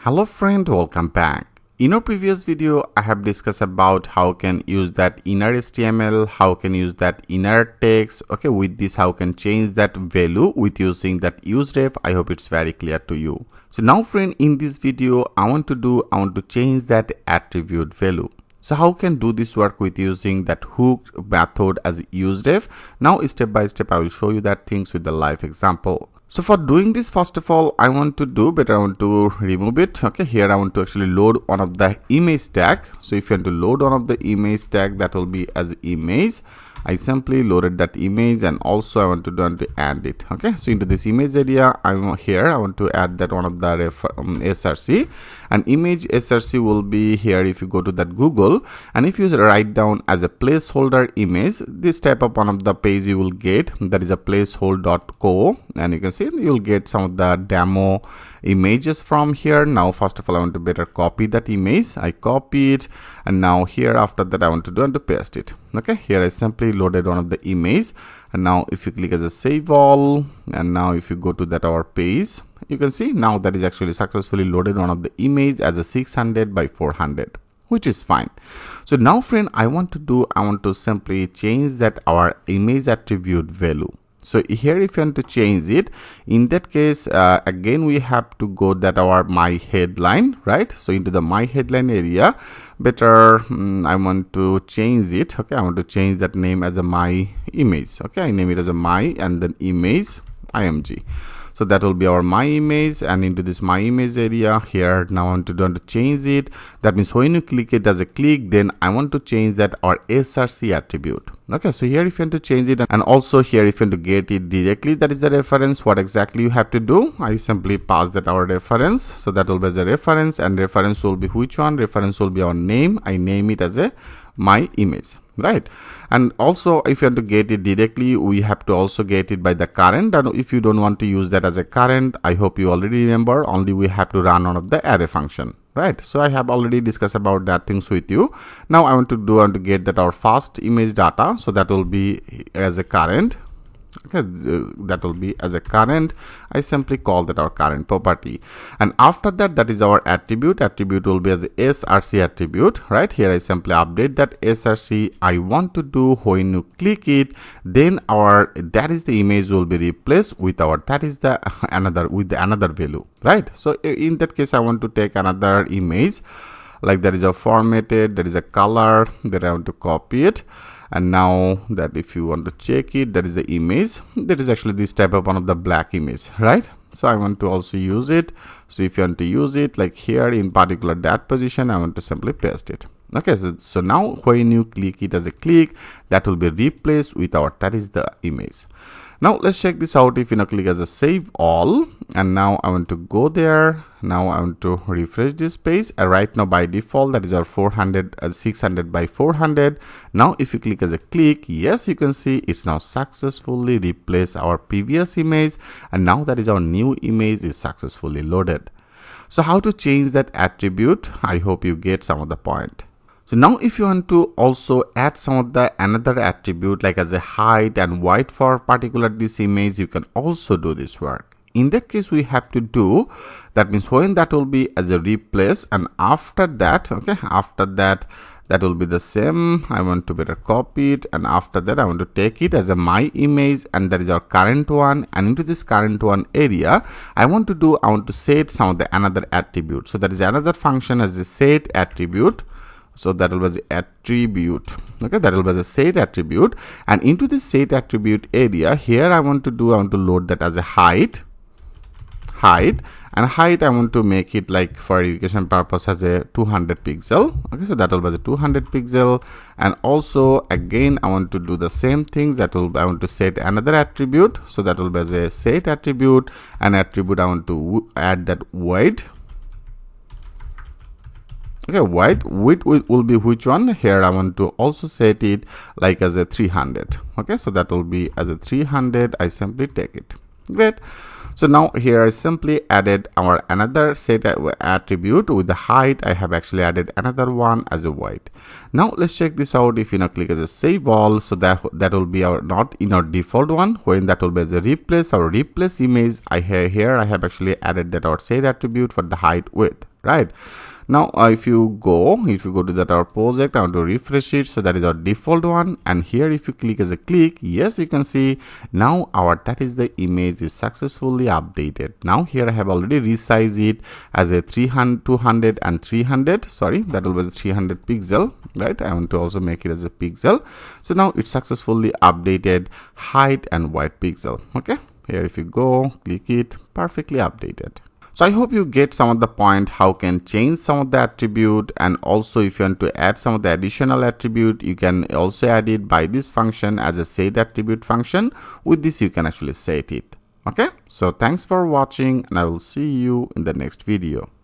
Hello friend, welcome back. In our previous video, I have discussed about how can use that inner HTML, how can use that inner text. Okay, with this, how can change that value with using that useRef. I hope it's very clear to you. So now friend, in this video, I want to change that attribute value. So how can do this work with using that hook method as useRef? Now step by step, I will show you that things with the live example. So for doing this, first of all, I want to remove it. Okay, here I want to actually load one of the image tag. So if you want to load one of the image tag, that will be as image. I simply loaded that image, and also I want to add it. Okay, so into this image area, I want to add that one of the src, and image src will be here. If you go to that Google, and if you write down as a placeholder image, this type of one of the page you will get, that is a placeholder.co, and you can see you'll get some of the demo images from here. Now first of all, I want to better copy that image. I copy it, and now here after that I want to paste it. Okay, here I simply loaded one of the image, and now if you click as a save all, and now if you go to that our page, you can see now that is actually successfully loaded one of the image as a 600 by 400, which is fine. So now friend, I want to simply change that our image attribute value. So here if you want to change it, in that case again we have to go that our my headline, right? So into the my headline area, better I want to change it. Okay, I want to change that name as a my image. Okay, I name it as a my and then image img. So that will be our my image, and into this my image area here, now I want to change it. That means when you click it as a click, then I want to change that our src attribute. Okay, so here if you want to change it, and also here if you want to get it directly, that is the reference. What exactly you have to do, I simply pass that our reference. So that will be the reference, and reference will be which one? Reference will be our name. I name it as a my image, right? And also if you want to get it directly, we have to also get it by the current. And if you don't want to use that as a current, I hope you already remember, only we have to run one of the array function, right? So I have already discussed about that things with you. Now I want to get that our first image data, so that will be as a current. Okay, that will be as a current. I simply call that our current property, and after that, that is our attribute. Attribute will be as the src attribute, right? Here I simply update that src. I want to do when you click it, then that is the image will be replaced with our another value, right? So in that case, I want to take another image, like that is a formatted, there is a color, that I want to copy it. And now that if you want to check it, that is the image, that is actually this type of one of the black image, right? So I want to also use it. So if you want to use it, like here in particular that position, I want to simply paste it. Okay, so now when you click it as a click, that will be replaced with that is the image. Now let's check this out. If you now click as a save all, and now I want to go there. Now I want to refresh this page. Right now by default, that is our 600 by 400. Now if you click as a click, yes, you can see it's now successfully replaced our previous image, and now that is our new image is successfully loaded. So how to change that attribute? I hope you get some of the point. So now if you want to also add some of the another attribute, like as a height and width for particular this image, you can also do this work. In that case, we have to do, that means when that will be as a replace, and after that, okay, after that will be the same. I want to better copy it, and after that I want to take it as a my image, and that is our current one. And into this current one area, I want to set some of the another attribute. So that is another function as a set attribute. So that will be the attribute. Okay, that will be the set attribute, and into this set attribute area here, I want to load that as a height, and height I want to make it like for education purpose as a 200 pixel. Okay, so that will be the 200 pixel, and also again I want to do the same things. I want to set another attribute, so that will be as a set attribute, and attribute I want to add that width. Okay, width will be which one? Here I want to also set it like as a 300. Okay, so that will be as a 300. I simply take it. Great. So now here I simply added our another set attribute with the height. I have actually added another one as a width. Now let's check this out. If you now click as a save all, so that will be our not in our default one. When that will be as a replace image. I have actually added that our set attribute for the height width. right? Now if you go to that our project, I want to refresh it, so that is our default one. And here if you click as a click, yes, you can see now that is the image is successfully updated. Now here I have already resized it as a 300, 200 and 300, sorry, that will be 300 pixel, right? I want to also make it as a pixel. So now it's successfully updated height and width pixel. Okay, here if you go click it, perfectly updated. So I hope you get some of the point how can change some of the attribute, and also if you want to add some of the additional attribute, you can also add it by this function as a setAttribute function. With this you can actually set it. Okay, so thanks for watching, and I will see you in the next video.